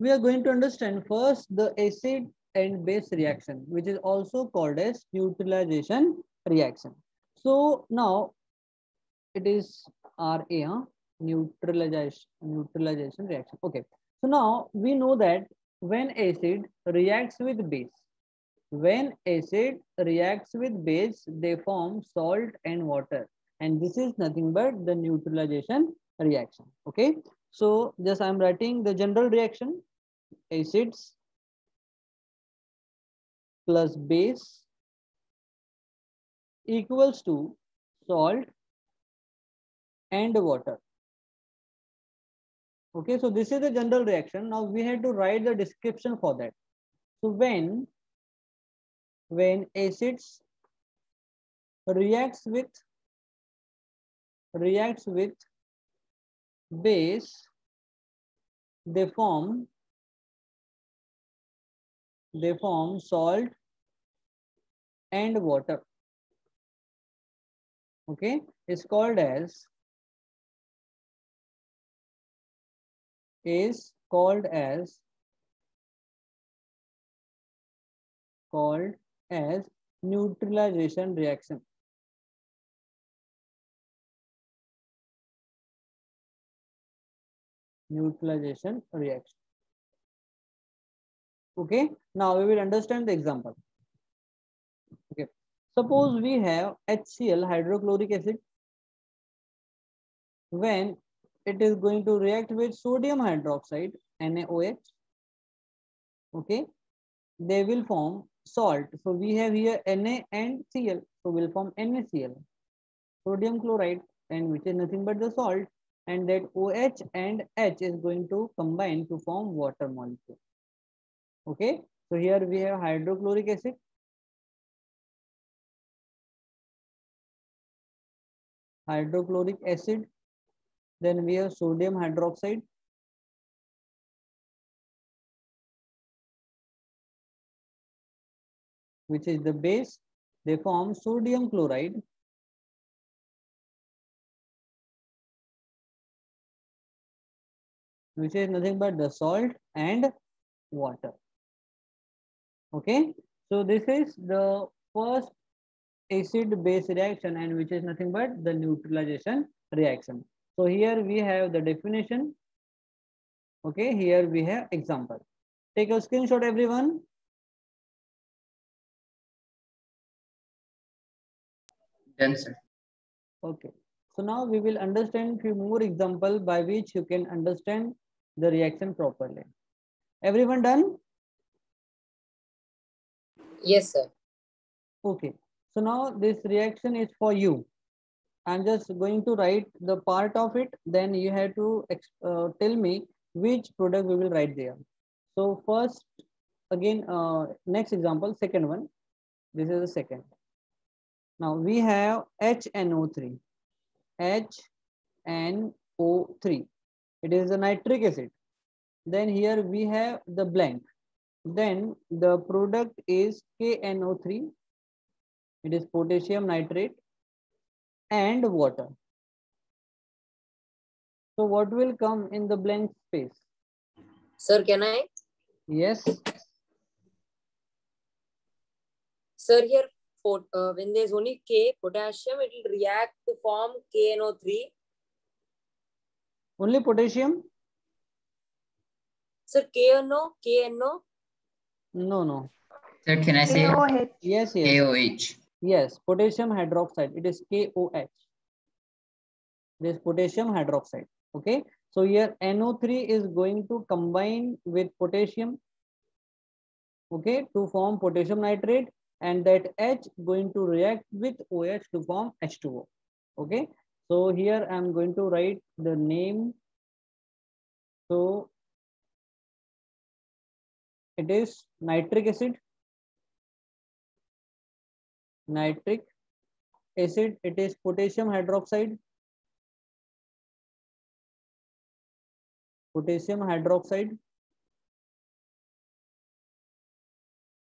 we are going to understand first the acid and base reaction, which is also called as neutralization reaction. So now it is RA, neutralization reaction. Okay. So now we know that when acid reacts with base, they form salt and water, and this is nothing but the neutralization reaction. Okay. So just I'm writing the general reaction: acids plus base equals to salt and water. Okay, so this is the general reaction. Now we have to write the description for that. So when acids reacts with base, they form salt and water. Okay, it's called as neutralization reaction. Neutralization reaction. Okay, now we will understand the example. Okay, suppose we have HCl, hydrochloric acid. When it is going to react with sodium hydroxide, NaOH, okay, they will form salt. So we have here Na and Cl, so will form NaCl, sodium chloride, and which is nothing but the salt, and that OH and H is going to combine to form water molecule. Okay, so here we have hydrochloric acid, then we have sodium hydroxide, which is the base. They form sodium chloride, which is nothing but the salt and water. Okay, so this is the first acid base reaction, and which is nothing but the neutralization reaction. So here we have the definition. Okay, here we have example. Take a screenshot, everyone. Done, sir. Okay, so now we will understand few more example by which you can understand the reaction properly. Everyone done? Yes, sir. Okay, so now this reaction is for you. I'm just going to write the part of it, then you have to tell me which product we will write there. So first, again, next example, second one. This is the second. Now we have HNO3. HNO3. It is a nitric acid. Then here we have the blank. Then the product is KNO3. It is potassium nitrate and water. So what will come in the blank space? Sir, can I? Yes. Sir, here when there's only K potassium, it will react to form KNO3. Only potassium? Sir, KNO? No. Sir, can I say KOH. Yes. KOH? Yes, potassium hydroxide. It is KOH. This potassium hydroxide. Okay. So here NO3 is going to combine with potassium, okay, to form potassium nitrate, and that H going to react with OH to form H2O. Okay. So here I'm going to write the name. So it is nitric acid. It is potassium hydroxide.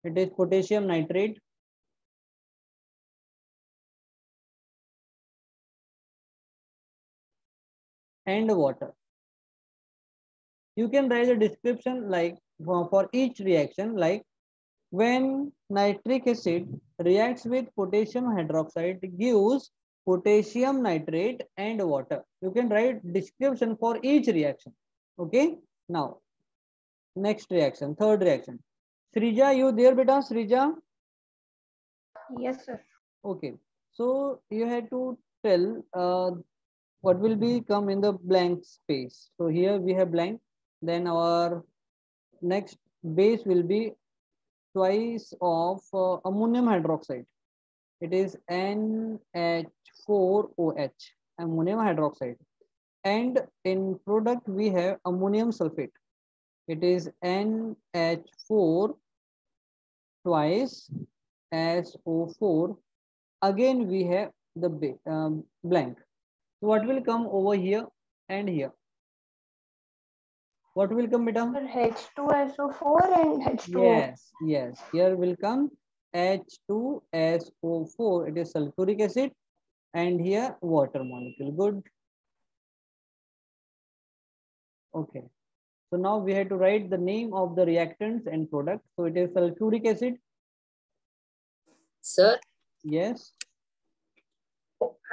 It is potassium nitrate. And water. You can write a description like for each reaction, like when nitric acid reacts with potassium hydroxide gives potassium nitrate and water. You can write description for each reaction. Okay. Now, next reaction, third reaction. Srija, you there, beta? Srija? Yes, sir. Okay. So you had to tell what will be come in the blank space. So here we have blank. Then our next base will be twice of ammonium hydroxide. It is NH4OH, ammonium hydroxide. And in product we have ammonium sulfate. It is NH4 twice SO4. Again we have the blank. So what will come over here and here? What will come, beta? H2SO4 and H2O. Yes, yes. Here will come H2SO4. It is sulfuric acid, and here water molecule. Good. Okay. So now we have to write the name of the reactants and product. So it is sulfuric acid. Sir, Yes.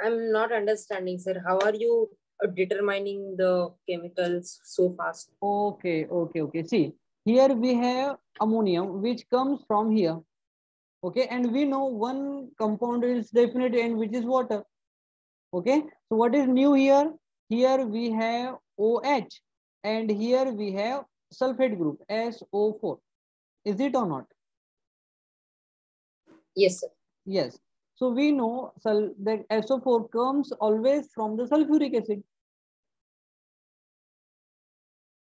I'm not understanding, sir. How are you determining the chemicals so fast? Okay, okay, okay. See, here we have ammonium, which comes from here. Okay, and we know one compound is definite and which is water. Okay, so what is new here? Here we have OH, and here we have sulfate group SO4. Is it or not? Yes, sir. Yes. So we know that SO4 comes always from the sulfuric acid.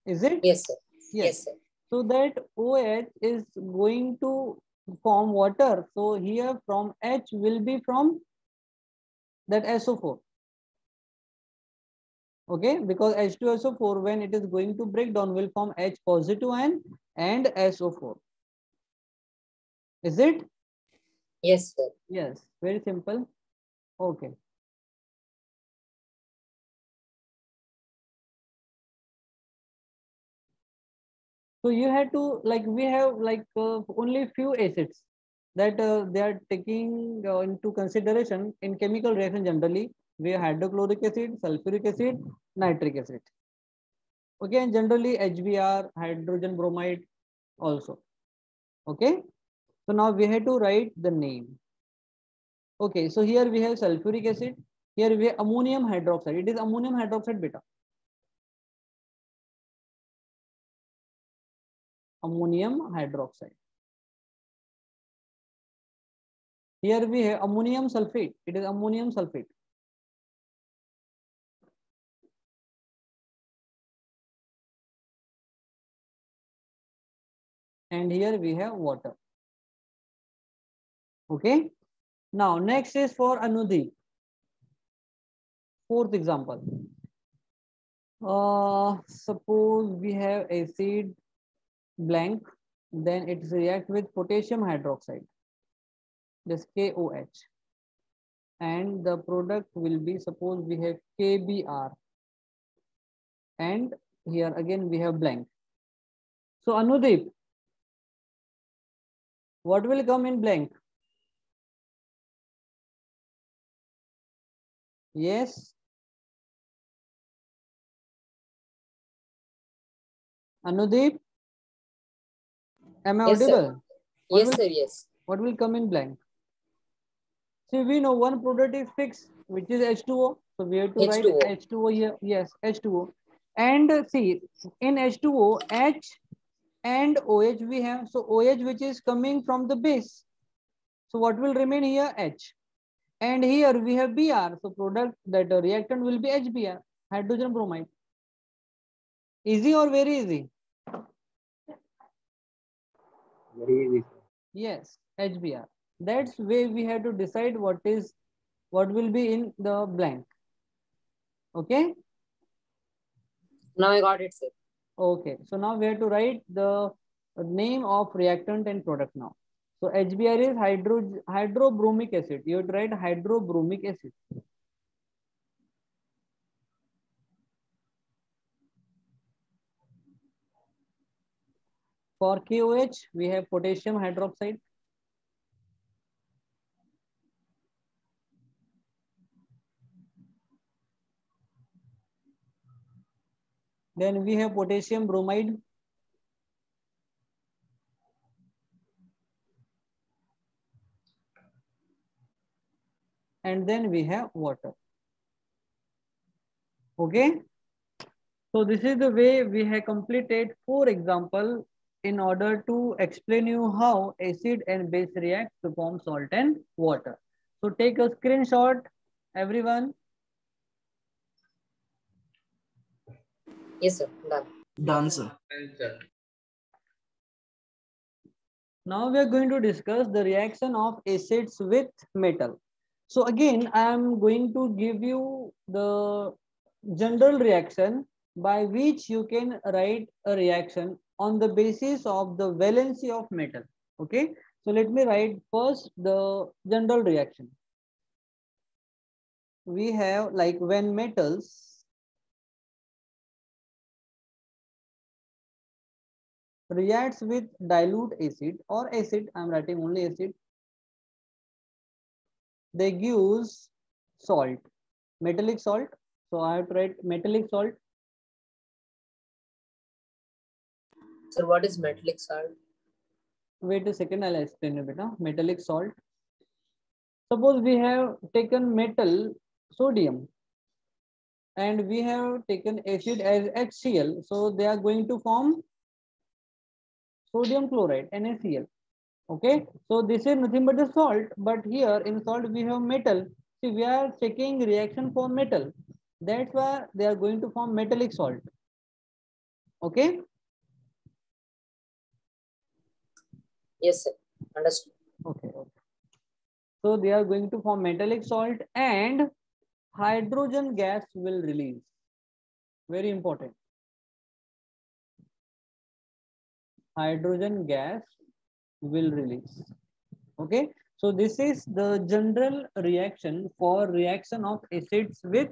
Is it? Yes, sir. Yes. Yes, sir. So that OH is going to form water. So here from H will be from that SO4. Okay, because H2SO4 when it is going to break down will form H positive ion and SO4. Is it? Yes, sir. Yes, very simple. Okay. So you have to like we have like only few acids that they are taking into consideration in chemical reaction generally. We have hydrochloric acid, sulfuric acid, nitric acid. Okay, and generally HBr, hydrogen bromide also. Okay, so now we have to write the name. Okay, so here we have sulfuric acid. Here we have ammonium hydroxide. It is ammonium hydroxide, beta. Ammonium hydroxide. Here we have ammonium sulfate. It is ammonium sulfate. And here we have water. Okay. Now next is for Anudip. Fourth example. Suppose we have acid blank, then it reacts with potassium hydroxide, this KOH. And the product will be, suppose we have KBr. And here again we have blank. So Anudip, what will come in blank? Yes. Anudip, am I Yes, audible? sir. Yes, sir. Yes. What will come in blank? See, we know one product is fixed, which is H2O. So we have to write H2O. H2O here. Yes, H2O. And see, in H2O, H and OH we have. So OH which is coming from the base. So what will remain here? H. And here we have Br. So product that reactant will be HBr, hydrogen bromide. Easy or very easy? Very easy. Yes, HBr. That's way we have to decide what will be in the blank. Okay. Now I got it, sir. Okay. So now we have to write the name of reactant and product now. So HBr is hydrobromic acid. You have to write hydrobromic acid. For KOH, we have potassium hydroxide. Then we have potassium bromide. And then we have water. Okay. So this is the way we have completed 4 examples in order to explain you how acid and base react to form salt and water. So take a screenshot, everyone. Yes, sir. Done. Done, sir. Now we are going to discuss the reaction of acids with metal. So again, I am going to give you the general reaction by which you can write a reaction on the basis of the valency of metal. Okay, so let me write first the general reaction. We have like when metals reacts with dilute acid or acid, I'm writing only acid, they gives salt, metallic salt. So I have to write metallic salt. Sir, what is metallic salt? Wait a second, I'll explain a bit. Metallic salt. Suppose we have taken metal, sodium, and we have taken acid as HCl. So they are going to form sodium chloride, NaCl. Okay, so this is nothing but the salt, but here in salt we have metal. See, we are checking reaction for metal. That's why they are going to form metallic salt. Okay. Yes, sir. Understood. Okay. So they are going to form metallic salt and hydrogen gas will release. Very important. Hydrogen gas will release. Okay. So this is the general reaction for reaction of acids with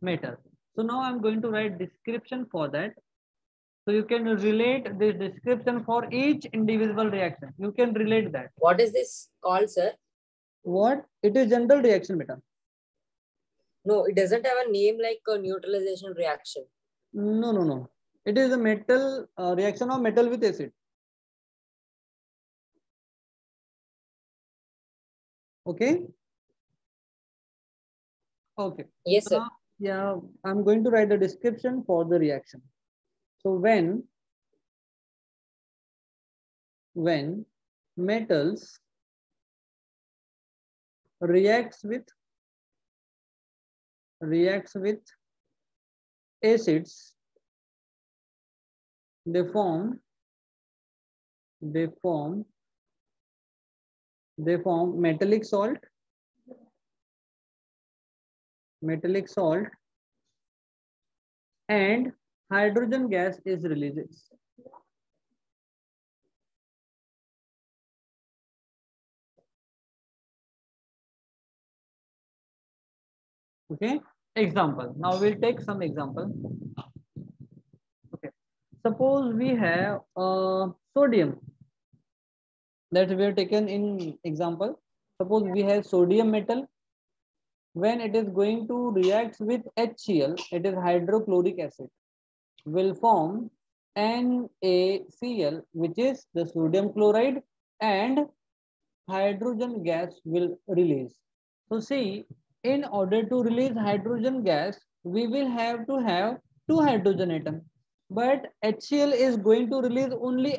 metal. So now I'm going to write description for that. So you can relate this description for each individual reaction. You can relate that. What is this called, sir? What? It is general reaction, beta. No, it doesn't have a name like a neutralization reaction. No. It is a metal reaction of metal with acid. Okay. Okay. Yes, sir. Yeah, I'm going to write the description for the reaction. So when metals reacts with acids, they form metallic salt and hydrogen gas is released. Okay, example. Now we'll take some example. Okay, suppose we have sodium that we have taken in example. Suppose we have sodium metal. When it is going to react with HCl, it is hydrochloric acid, will form NaCl, which is the sodium chloride, and hydrogen gas will release. So see, in order to release hydrogen gas, we will have to have 2 hydrogen atoms. But HCl is going to release only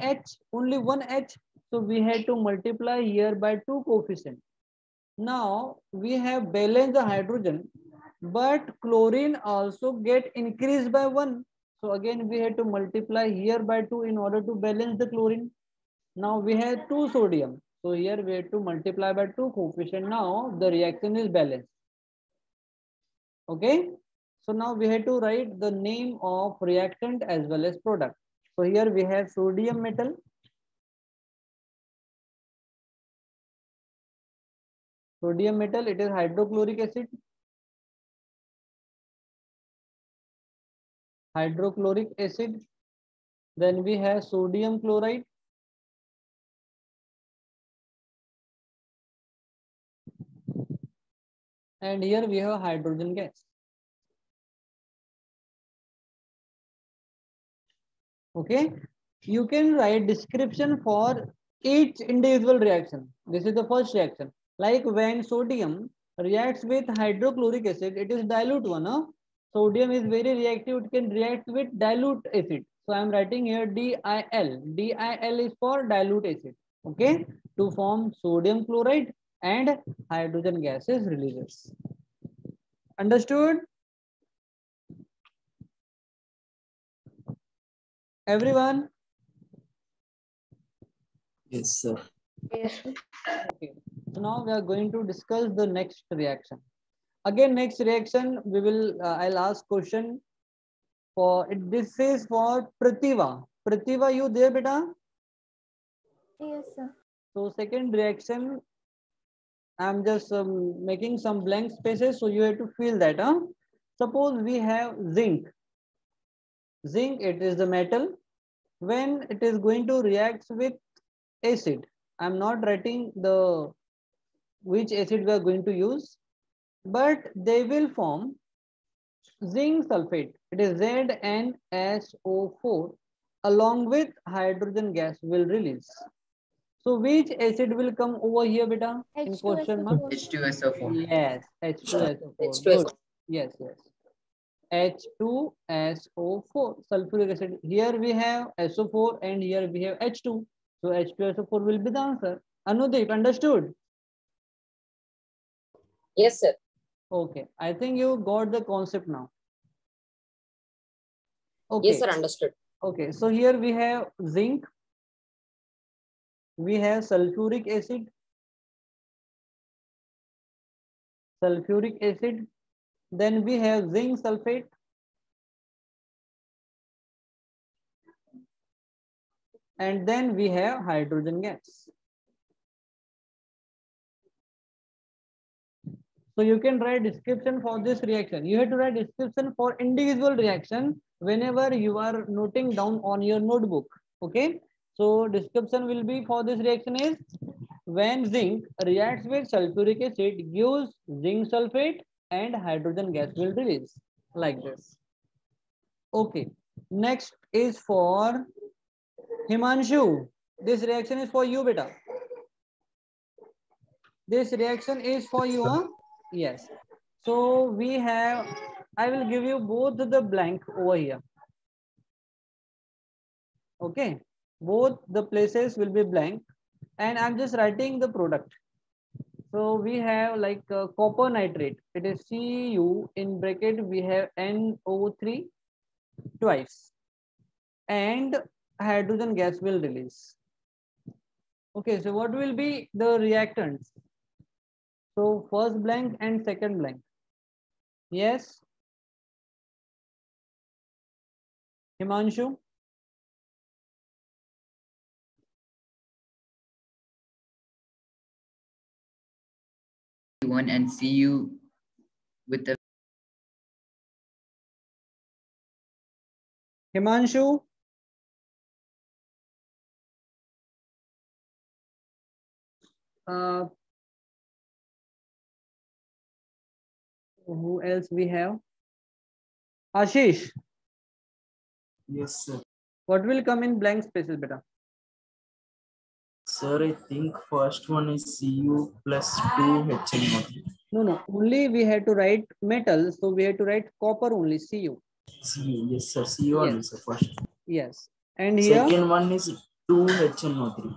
one H. So we had to multiply here by 2 coefficient. Now we have balanced the hydrogen, but chlorine also get increased by 1. So again we had to multiply here by 2 in order to balance the chlorine. Now we have 2 sodium. So here we have to multiply by 2 coefficient. Now the reaction is balanced. Okay. So now we have to write the name of reactant as well as product. So here we have sodium metal. Sodium metal, it is hydrochloric acid. Then we have sodium chloride. and here we have hydrogen gas. Okay, you can write description for each individual reaction. This is the first reaction. Like when sodium reacts with hydrochloric acid, it is dilute one. Huh? Sodium is very reactive, it can react with dilute acid. So I am writing here DIL. DIL is for dilute acid. Okay, to form sodium chloride and hydrogen gases releases. Understood? Everyone? Yes, sir. Yes, sir. Okay. So now we are going to discuss the next reaction. Again, next reaction, we will, I'll ask question for, this is for Pratibha. Pratibha, you there, beta? Yes, sir. So second reaction, I'm just making some blank spaces, so you have to fill that. Huh? Suppose we have zinc. Zinc, it is the metal. When it is going to react with acid, I'm not writing the which acid we are going to use, but they will form zinc sulfate. It is ZnSO4 along with hydrogen gas will release. So which acid will come over here, beta? In question mark? H2SO4. Yes, H2SO4. H2SO4. Good. Yes, yes. H2SO4 sulfuric acid. Here we have SO4 and here we have H2. So H2SO4 will be the answer. Anudeep, understood? Yes, sir. Okay, I think you got the concept now. Okay. Yes, sir. Understood. Okay, so here we have zinc, we have sulfuric acid, then we have zinc sulfate, and then we have hydrogen gas. So you can write description for this reaction. You have to write description for individual reaction whenever you are noting down on your notebook. Okay. So description will be for this reaction is when zinc reacts with sulfuric acid gives zinc sulfate and hydrogen gas will release like this. Okay. Next is for Himanshu. This reaction is for you, beta. This reaction is for you, huh? Yes. So we have, I will give you both the blank over here. Okay. Both the places will be blank and I'm just writing the product. So we have like copper nitrate. It is Cu in bracket. We have NO3 twice and hydrogen gas will release. Okay. So what will be the reactants? So first blank and second blank. Yes. Himanshu. One and Cu with the Himanshu. Who else we have? Ashish. Yes, sir. What will come in blank spaces, beta? Sir, I think first one is Cu plus 2HNO3. No. Only we had to write metal, so we had to write copper only. Cu. Cu, yes, sir. Cu only, Yes. sir, first. Yes. And here? Second one is 2HNO3.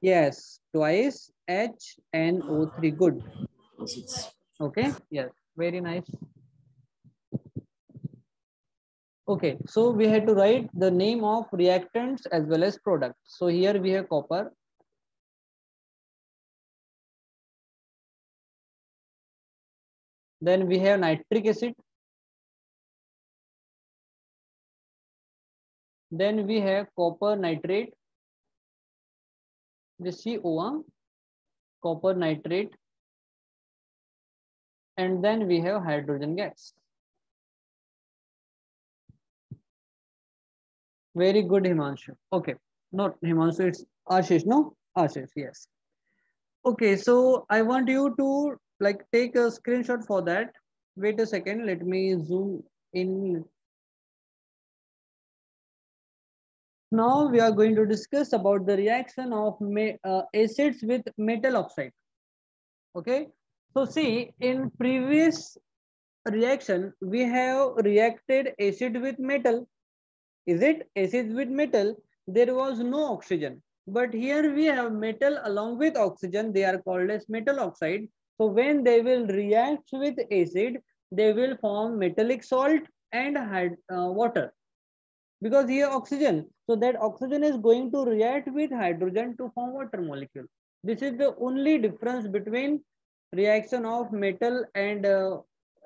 Yes. Twice HNO3. Good. Yes. Okay. Yes. Very nice. Okay. So we had to write the name of reactants as well as product. So here we have copper. Then we have nitric acid. Then we have copper nitrate. This CO, copper nitrate. And then we have hydrogen gas. Very good, Himanshu. Okay. Not Himanshu, it's Ashish, no? Ashish, yes. Okay, so I want you to like take a screenshot for that. Wait a second, let me zoom in. Now we are going to discuss about the reaction of acids with metal oxide. Okay, so see, in previous reaction we have reacted acid with metal. Is it acid with metal? There was no oxygen, but here we have metal along with oxygen. They are called as metal oxide. So when they will react with acid, they will form metallic salt and water, because here oxygen. So that oxygen is going to react with hydrogen to form water molecule. This is the only difference between reaction of metal and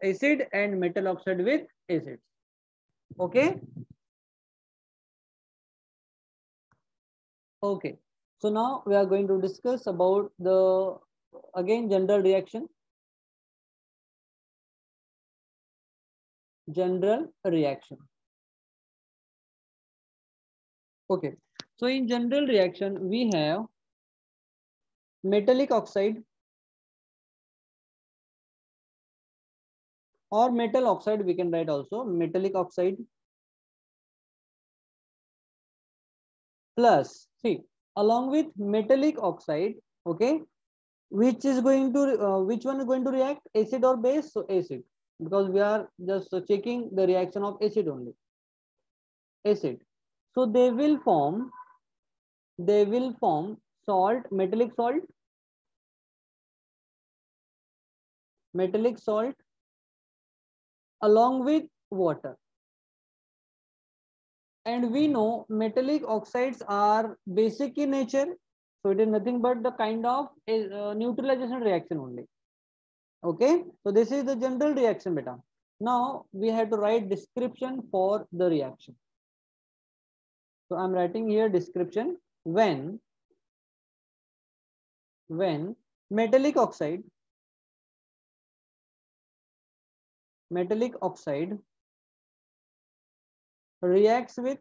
acid and metal oxide with acid. Okay. Okay. So now we are going to discuss about the again general reaction. General reaction. Okay. So in general reaction we have metallic oxide or metal oxide, we can write also metallic oxide plus, see, along with metallic oxide, okay, which is going to which one is going to react, acid or base? So acid, because we are just checking the reaction of acid only. Acid. So they will form salt, metallic salt along with water. And we know metallic oxides are basic in nature, so it is nothing but the kind of neutralization reaction only. Okay, so this is the general reaction, beta. Now we have to write description for the reaction. So I'm writing here description. When metallic oxide reacts with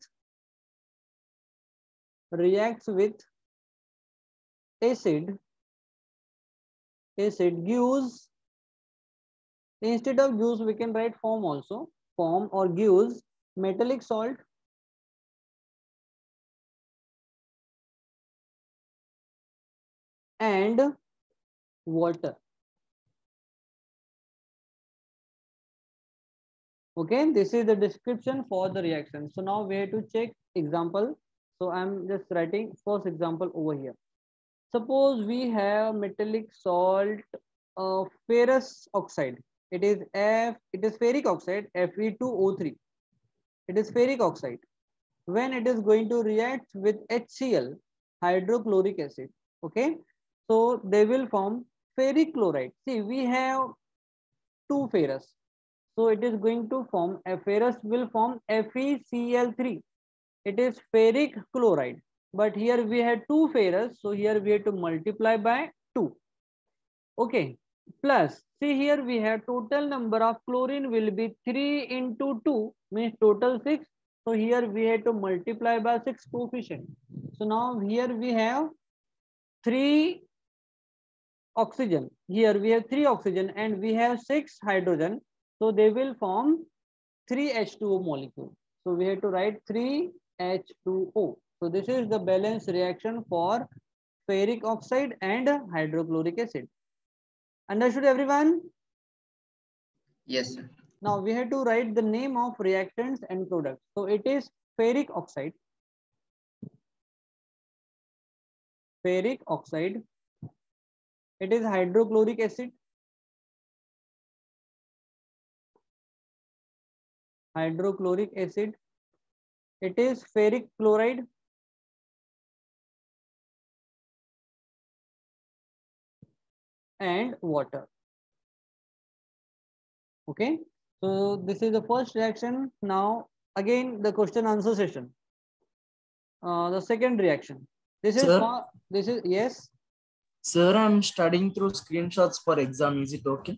acid gives, instead of gives we can write form also, form or gives metallic salt and water. Okay, this is the description for the reaction. So now we have to check example. So I'm just writing first example over here. Suppose we have metallic salt of ferrous oxide. It is ferric oxide, Fe2O3. It is ferric oxide. When it is going to react with HCl, hydrochloric acid, okay, so they will form ferric chloride. See, we have two ferrous, so it is going to form, a ferrous will form FeCl3. It is ferric chloride, but here we have two ferrous, so here we have to multiply by 2. Okay, plus see here we have total number of chlorine will be 3 into 2 means total 6. So here we have to multiply by 6 coefficient. So now here we have 3 oxygen. Here we have 3 oxygen and we have 6 hydrogen. So they will form 3 H2O molecule. So we have to write 3 H2O. So this is the balance reaction for ferric oxide and hydrochloric acid. Understood everyone? Yes, sir. Now we have to write the name of reactants and products. So it is ferric oxide. Ferric oxide. It is hydrochloric acid. Hydrochloric acid. It is ferric chloride. And water. Okay, so this is the first reaction. Now again the question answer session. The second reaction. This is Sir? for, this is, yes. Sir, I'm studying through screenshots for exam. Is it okay?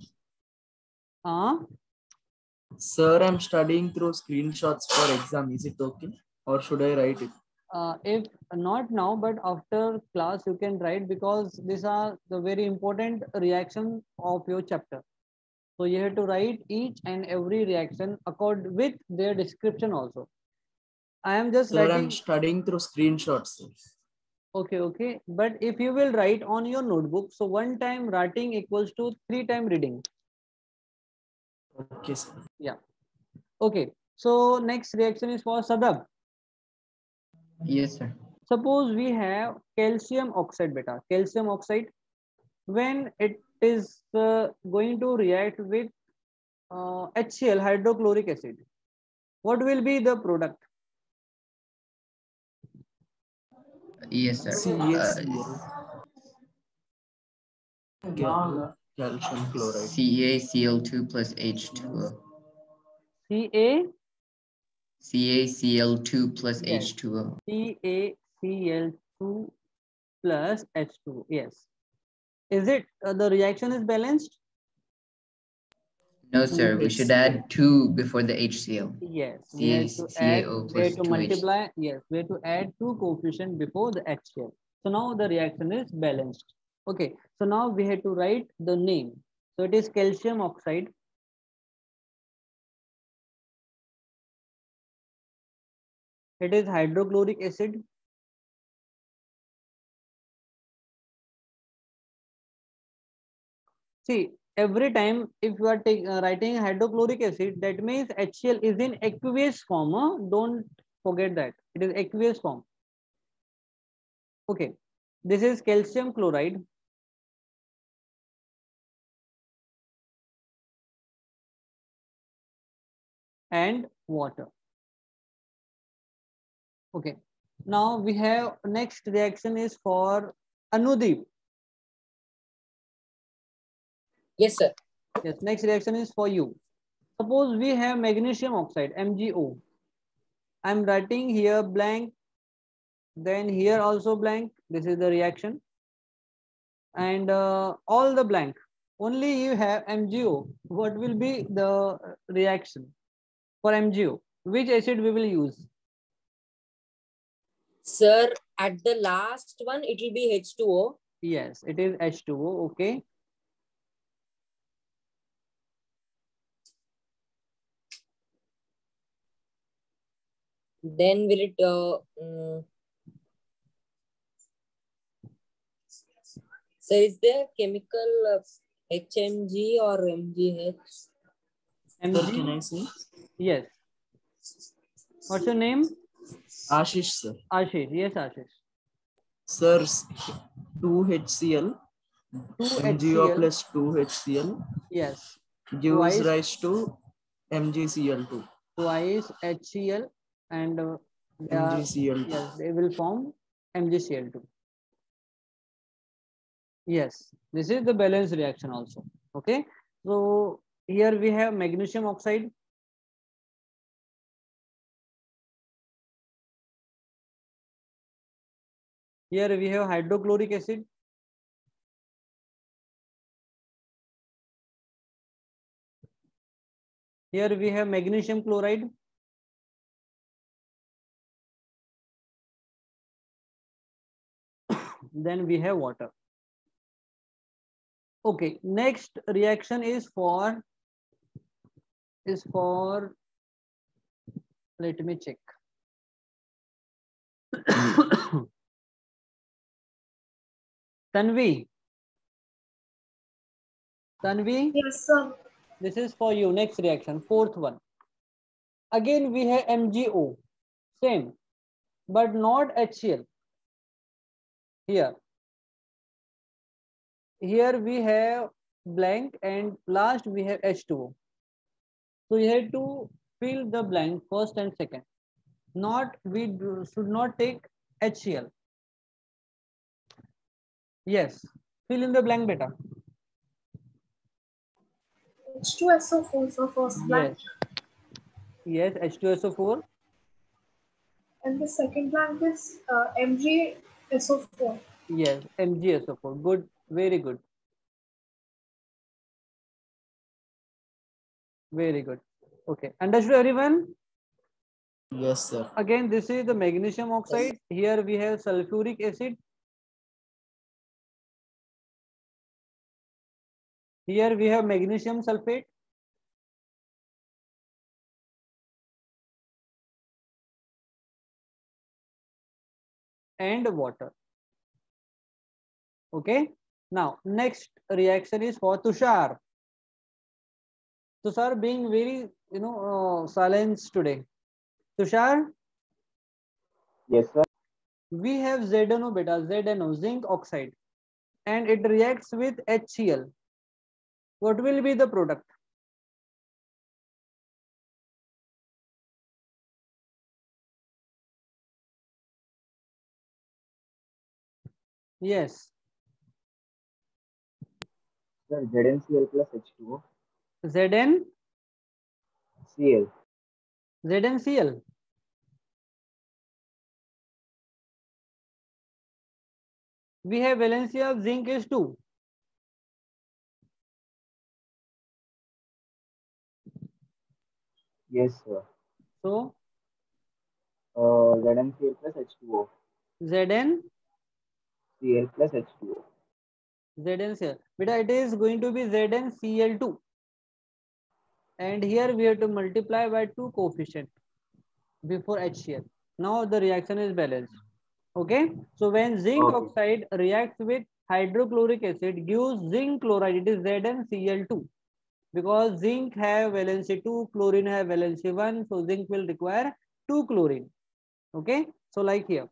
Sir, I'm studying through screenshots for exam. Is it okay? Or should I write it? If not now, but after class you can write, because these are the very important reaction of your chapter. So you have to write each and every reaction accord with their description also. I am just Sir, I'm writing. studying through screenshots. Sir. Okay. But if you will write on your notebook, so one time writing equals to 3 time reading. Okay, sir. Yeah. Okay. So next reaction is for Sadab. Yes, sir. Suppose we have calcium oxide beta. Calcium oxide, when it is going to react with HCl, hydrochloric acid, what will be the product? Yes, sir. CaCl. Calcium chloride. CaCl2 plus H2O. Ca CaCl2 plus Yes. H2O. CaCl2 plus H2O. Yes. Is it the reaction is balanced? No, sir. We should add 2 before the HCl. Yes. We have to add. CaO We plus have to 2H. multiply. Yes. We have to add 2 coefficient before the HCl. So now the reaction is balanced. Okay. So now we have to write the name. So it is calcium oxide. It is hydrochloric acid. See, every time if you are writing hydrochloric acid, that means HCl is in aqueous form. Don't forget that. It is aqueous form. Okay. This is calcium chloride. And water. Okay. Now we have next reaction is for Anudeep. Yes, sir. Yes, next reaction is for you. Suppose we have magnesium oxide, MgO. I'm writing here blank, then here also blank. This is the reaction. And all the blank. Only you have MgO. What will be the reaction for MgO? Which acid we will use? Sir, at the last one, it will be H2O. Yes, it is H2O. Okay. Then will it so is there chemical HMG or MGH? Sir, can I say? Yes. What's your name? Ashish, sir. Ashish. Yes, Ashish. Sir, 2HCl. 2HCl. MgO plus 2HCl. Yes. Gives Twice, rise to MgCl2. twice HCl and they are, MgCl2. yes, they will form MgCl2. Yes, this is the balance reaction also. Okay. So here we have magnesium oxide. Here we have hydrochloric acid. Here we have magnesium chloride. Then we have water. Okay, next reaction is for let me check. Tanvi. Tanvi. Yes, sir. This is for you. Next reaction, fourth one. Again, we have MgO, same, but not HCl. Here we have blank, and last we have H2O. So you have to fill the blank first and second. Should not take HCl. Yes, fill in the blank, beta. H2SO4 for first blank. Yes, H2SO4. And the second blank is MgSO4. Yes, MgSO4. Good, very good. Very good. Okay, understood everyone? Yes, sir. Again, this is the magnesium oxide. Here we have sulfuric acid. Here we have magnesium sulfate. And water. Okay. Now, next reaction is for Tushar. Tushar being very, silenced today. Tushar? Yes, sir. We have ZNO beta, ZNO, zinc oxide, and it reacts with HCl. What will be the product? Yes. Sir, ZnCl plus H2O. Zn? Cl. ZnCl. We have valency of zinc is 2. Yes, sir. So, ZnCl plus H2O. Zn? Cl plus H2O. ZnCl. Beta, it is going to be ZnCl2. And here we have to multiply by 2 coefficient before HCl. Now the reaction is balanced. Okay. So when zinc oxide reacts with hydrochloric acid, gives zinc chloride, it is ZnCl2. Because zinc have valency 2, chlorine have valency 1. So zinc will require 2 chlorine. Okay. So like here,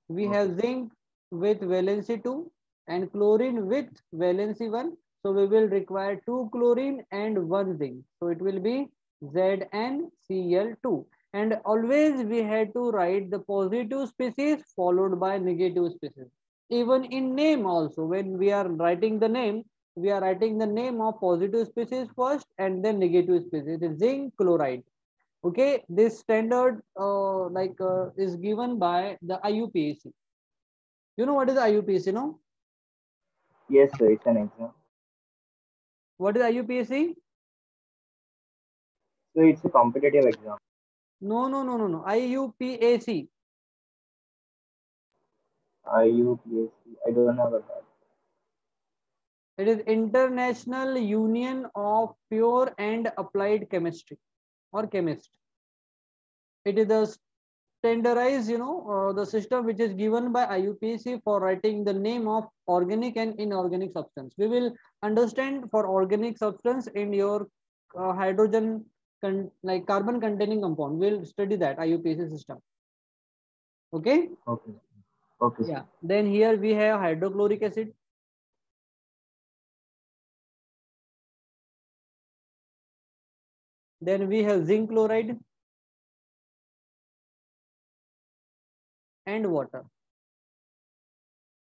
we have zinc with valency 2 and chlorine with valency 1. So we will require 2 chlorine and 1 zinc. So it will be ZnCl2. And always we had to write the positive species followed by negative species. Even in name also, when we are writing the name, we are writing the name of positive species first and then negative species. It is zinc chloride. Okay, this standard is given by the IUPAC. You know what is IUPAC, no? Yes, sir. It's an exam. What is IUPAC? So it's a competitive exam. No. IUPAC. IUPAC. I don't know about that. It is International Union of Pure and Applied Chemistry or Chemist. It is the standardized, the system which is given by IUPAC for writing the name of organic and inorganic substance. We will understand for organic substance in your hydrogen, like carbon containing compound. We'll study that IUPAC system. Okay. Okay. Okay. Yeah. Then here we have hydrochloric acid. Then we have zinc chloride and water.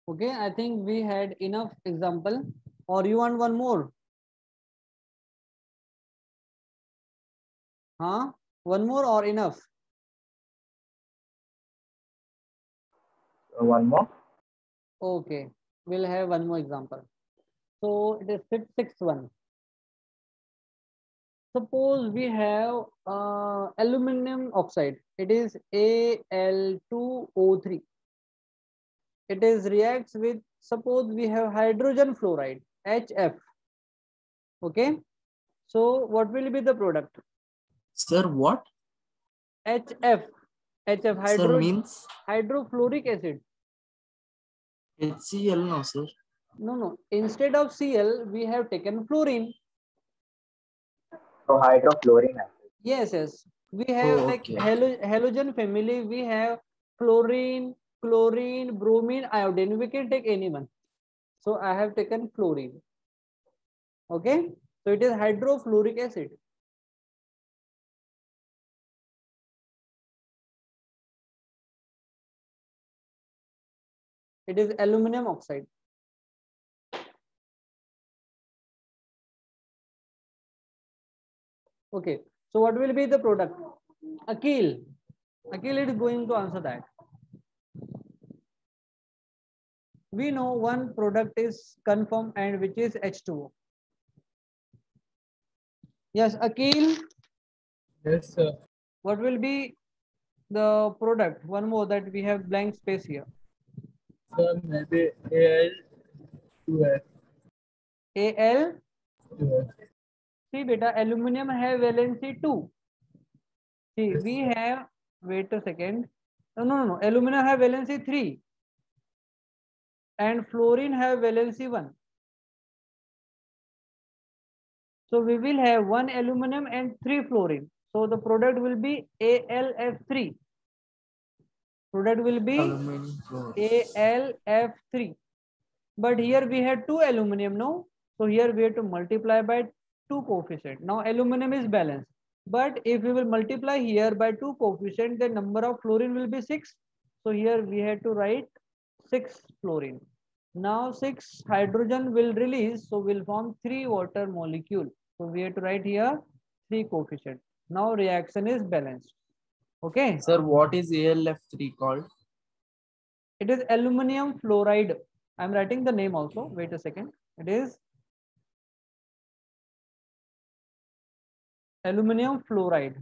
Okay, I think we had enough example, or you want one more? Huh? One more or enough? One more. Okay, we'll have one more example. So it is sixth one. Suppose we have aluminum oxide. It is Al2O3. It is reacts with, suppose we have hydrogen fluoride, HF. Okay. So what will be the product? Sir, what? HF. HF, Sir, means hydrofluoric acid. HCl, no, sir. No. Instead of Cl, we have taken fluorine. So hydrofluoric acid. Yes. We have halogen family. We have fluorine, chlorine, bromine, iodine. We can take any one. So I have taken fluorine. Okay. So it is hydrofluoric acid. It is aluminum oxide. Okay. So what will be the product? Akhil. Akhil is going to answer that. We know one product is confirmed and which is H2O. Yes, Akhil. Yes, sir. What will be the product. One more that we have blank space here. Sir, maybe Al2F. Al. 2F. See, beta, aluminum have valency 2. See, we have, wait a second. No. Aluminum have valency 3. And fluorine have valency 1. So we will have 1 aluminum and 3 fluorine. So the product will be AlF3. Product will be Aluminum fluoride. AlF3. But here we had 2 aluminum, no? So here we have to multiply by 2 coefficient. Now aluminum is balanced. But if we will multiply here by 2 coefficient, the number of fluorine will be 6. So here we had to write 6 fluorine. Now 6 hydrogen will release, so will form 3 water molecule. So we have to write here 3 coefficient. Now reaction is balanced. Okay. Sir, what is AlF3 called? It is aluminum fluoride. I'm writing the name also. Wait a second. It is aluminum fluoride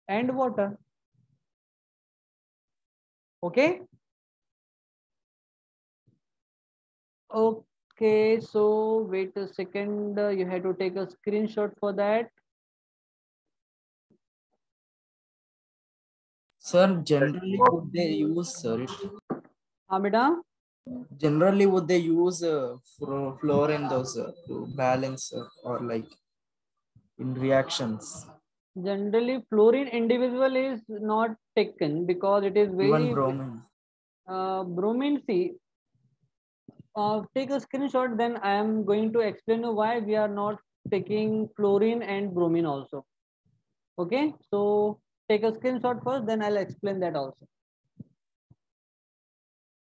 and water. Okay. Okay, so wait a second. You have to take a screenshot for that. Sir, generally would they use, sir? Beta? Generally would they use fluorine those to balance or like in reactions? Generally, fluorine individual is not taken because it is very Even bromine. Bromine. See, take a screenshot. Then I am going to explain you why we are not taking fluorine and bromine also. Okay, so take a screenshot first. Then I'll explain that also.